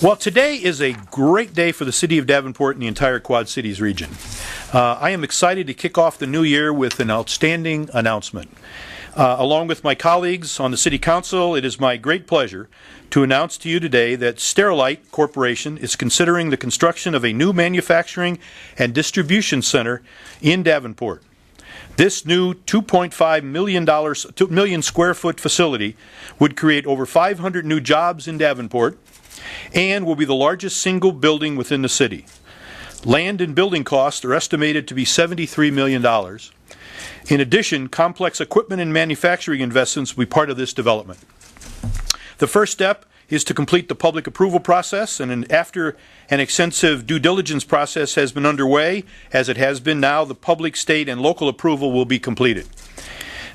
Well, today is a great day for the City of Davenport and the entire Quad Cities region. I am excited to kick off the new year with an outstanding announcement. Along with my colleagues on the City Council, it is my great pleasure to announce to you today that Sterilite Corporation is considering the construction of a new manufacturing and distribution center in Davenport. This new $2.5 million square foot facility would create over 500 new jobs in Davenport and will be the largest single building within the city. Land and building costs are estimated to be $73 million. In addition, complex equipment and manufacturing investments will be part of this development. The first step is to complete the public approval process, and after an extensive due diligence process has been underway, as it has been now, the public, state, and local approval will be completed.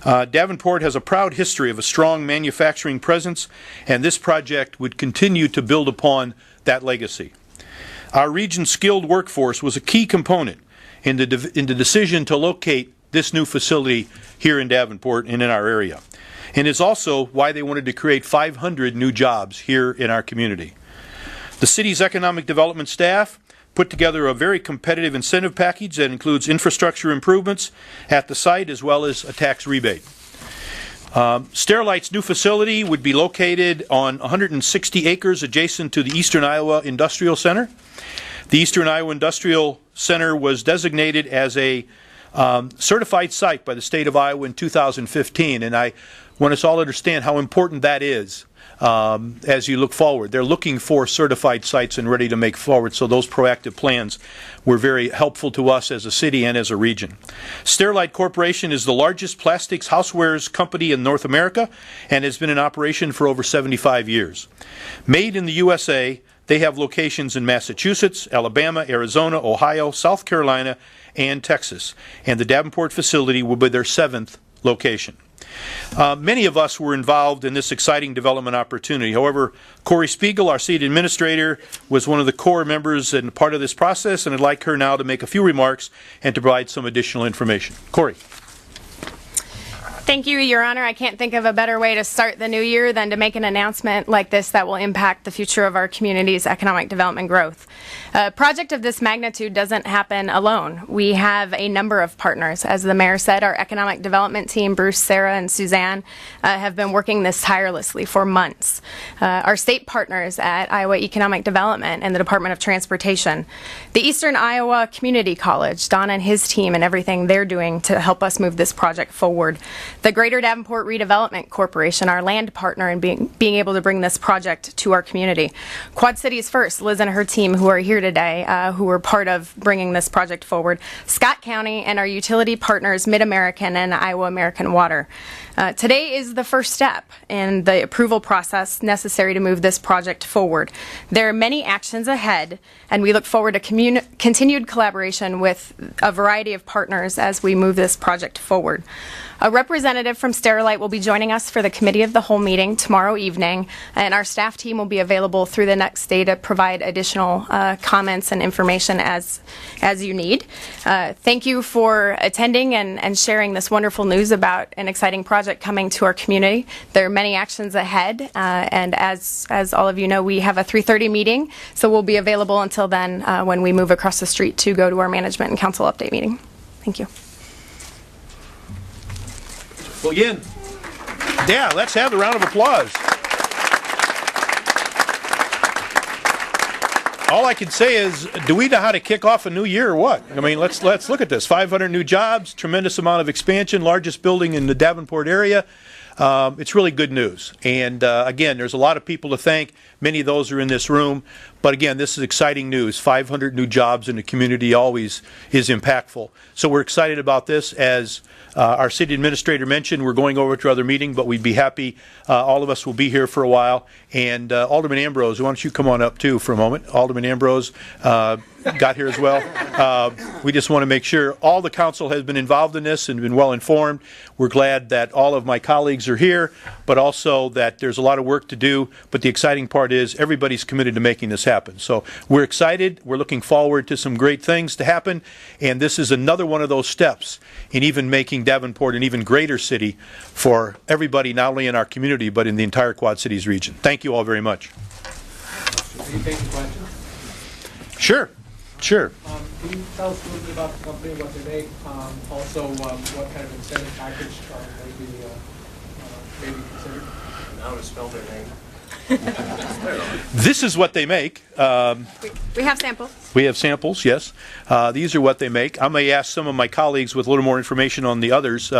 Davenport has a proud history of a strong manufacturing presence, and this project would continue to build upon that legacy. Our region's skilled workforce was a key component in the decision to locate this new facility here in Davenport and in our area, and is also why they wanted to create 500 new jobs here in our community. The city's economic development staff put together a very competitive incentive package that includes infrastructure improvements at the site as well as a tax rebate. Sterilite's new facility would be located on 160 acres adjacent to the Eastern Iowa Industrial Center. The Eastern Iowa Industrial Center was designated as a certified site by the state of Iowa in 2015, and I want us all to understand how important that is as you look forward. They're looking for certified sites and ready to make forward, so those proactive plans were very helpful to us as a city and as a region. Sterilite Corporation is the largest plastics housewares company in North America and has been in operation for over 75 years. Made in the USA, they have locations in Massachusetts, Alabama, Arizona, Ohio, South Carolina, and Texas, and the Davenport facility will be their 7th location. Many of us were involved in this exciting development opportunity. However, Corey Spiegel, our city administrator, was one of the core members and part of this process, and I'd like her now to make a few remarks and to provide some additional information. Corey. Thank you, Your Honor. I can't think of a better way to start the new year than to make an announcement like this that will impact the future of our community's economic development growth. A project of this magnitude doesn't happen alone. We have a number of partners. As the mayor said, our economic development team, Bruce, Sarah, and Suzanne, have been working this tirelessly for months. Our state partners at Iowa Economic Development and the Department of Transportation, the Eastern Iowa Community College, Don and his team and everything they're doing to help us move this project forward. The Greater Davenport Redevelopment Corporation, our land partner in being able to bring this project to our community. Quad Cities First, Liz and her team who are here today, who were part of bringing this project forward. Scott County and our utility partners, Mid-American and Iowa American Water. Today is the first step in the approval process necessary to move this project forward. There are many actions ahead, and we look forward to continued collaboration with a variety of partners as we move this project forward. A representative from Sterilite will be joining us for the Committee of the Whole meeting tomorrow evening, and our staff team will be available through the next day to provide additional comments and information as you need. Thank you for attending and sharing this wonderful news about an exciting project coming to our community. There are many actions ahead, and as all of you know, we have a 3:30 meeting, so we'll be available until then when we move across the street to go to our management and council update meeting. Thank you. Well, again, yeah, let's have a round of applause. All I can say is, do we know how to kick off a new year or what? I mean, let's look at this. 500 new jobs, tremendous amount of expansion, largest building in the Davenport area. It's really good news. And again, there's a lot of people to thank. Many of those are in this room. But again, this is exciting news. 500 new jobs in the community always is impactful. So we're excited about this. As our city administrator mentioned, we're going over to other meeting, but we'd be happy. All of us will be here for a while. And Alderman Ambrose, why don't you come on up too for a moment? Alderman Ambrose got here as well. We just want to make sure all the council has been involved in this and been well informed. We're glad that all of my colleagues are here, but also that there's a lot of work to do. But the exciting part is everybody's committed to making this happen. So we're excited. We're looking forward to some great things to happen. And this is another one of those steps in even making Davenport an even greater city for everybody, not only in our community, but in the entire Quad Cities region. Thank you all very much. Are you taking questions? Sure, sure. Can you tell us a little bit about the company, what they make, also what kind of incentive package may be considered? And how to spell their name. This is what they make. We have samples. We have samples, yes. These are what they make. I may ask some of my colleagues with a little more information on the others.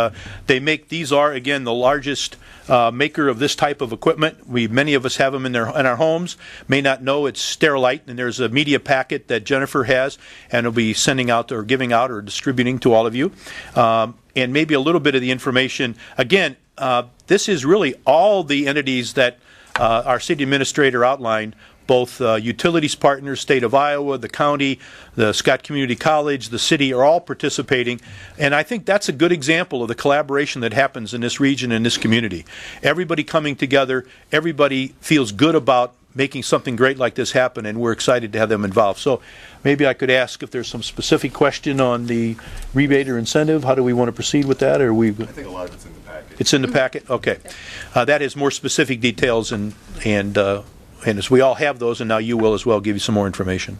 These are, again, the largest maker of this type of equipment. Many of us have them in our homes. May not know it's Sterilite, and there's a media packet that Jennifer has, and will be sending out or giving out or distributing to all of you. And maybe a little bit of the information. Again, this is really all the entities that our city administrator outlined, both utilities partners, state of Iowa, the county, the Scott Community College, the city are all participating. And I think that's a good example of the collaboration that happens in this region and this community. Everybody coming together, everybody feels good about making something great like this happen, and we're excited to have them involved. So maybe I could ask if there's some specific question on the rebate or incentive. How do we want to proceed with that? Or I think a lot of it's in the package. It's in the packet? Okay. That is more specific details, and as we all have those, and now you will as well, give you some more information.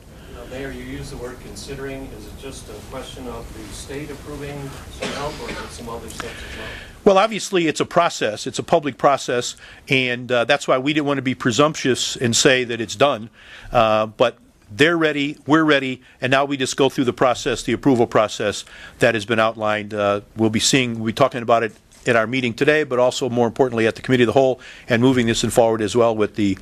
Mayor, you use the word considering. Is it just a question of the state approving some help, or is it some other steps as well? Well, obviously, it's a process. It's a public process, and that's why we didn't want to be presumptuous and say that it's done. But they're ready, we're ready, and now we just go through the process, the approval process that has been outlined. We'll be talking about it at our meeting today, but also more importantly at the Committee of the Whole, and moving this forward as well with the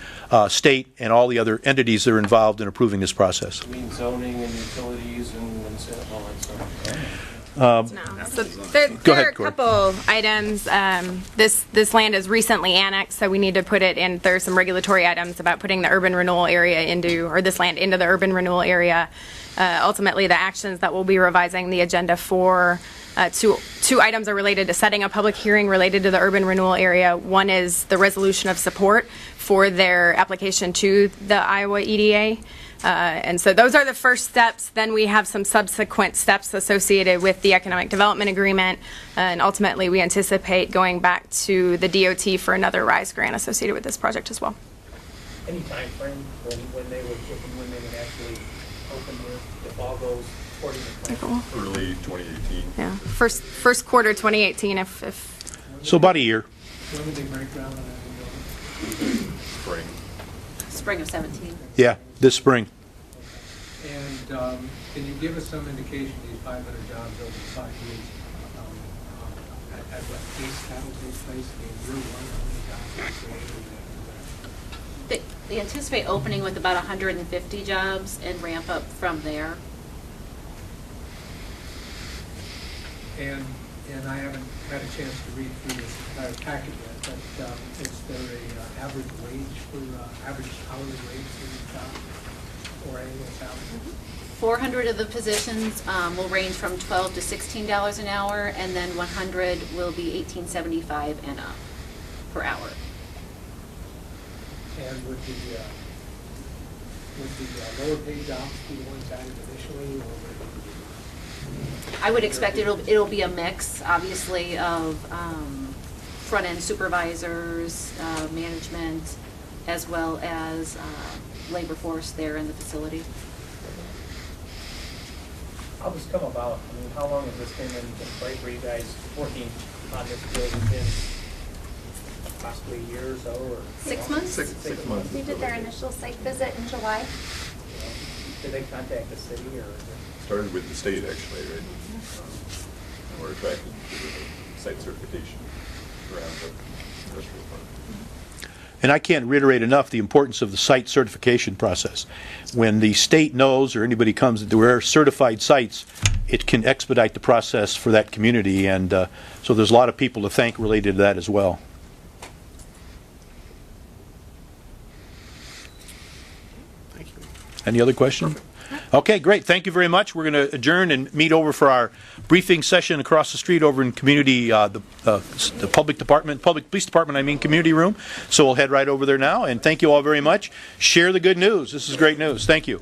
state and all the other entities that are involved in approving this process. I mean zoning and utilities and all that stuff. So there are a couple items. This land is recently annexed, so we need to put it in. There's some regulatory items about putting the urban renewal area this land into the urban renewal area. Ultimately, the actions that we'll be revising the agenda for. Two items are related to setting a public hearing related to the urban renewal area. One is the resolution of support for their application to the Iowa EDA. And so those are the first steps. Then we have some subsequent steps associated with the economic development agreement. And ultimately, we anticipate going back to the DOT for another RISE grant associated with this project as well. Any time frame when they would actually open if all goes according to plan? Early 2018. Yeah, first quarter 2018. If So about a year. When would they break ground on that? Spring. Spring of 17. Yeah, this spring. And can you give us some indication these 500 jobs over 5 years, at what pace that will take place? I mean, year one, how many jobs will be created? They anticipate opening with about 150 jobs and ramp up from there. And I haven't had a chance to read through this entire packet yet, but is there a average hourly wage for these jobs or annual salary? 400 of the positions will range from $12 to $16 an hour, and then 100 will be $18.75 and up per hour. And would the lower paid jobs be the ones added initially, or would I would expect it'll be a mix, obviously, of front-end supervisors, management, as well as labor force there in the facility. How this come about? I mean, how long has this been in play for you guys working on this building? Been possibly a year or so, or 6 months? Six months. We did their initial site visit in July. did they contact the city or? Started with the state actually, right? We're attracted to the site certification around the industrial park. And I can't reiterate enough the importance of the site certification process. When the state knows or anybody comes that we're certified sites, it can expedite the process for that community, and so there's a lot of people to thank related to that as well. Thank you. Any other question? Okay, great. Thank you very much. We're going to adjourn and meet over for our briefing session across the street over in community, the public police department, community room. So we'll head right over there now. And thank you all very much. Share the good news. This is great news. Thank you.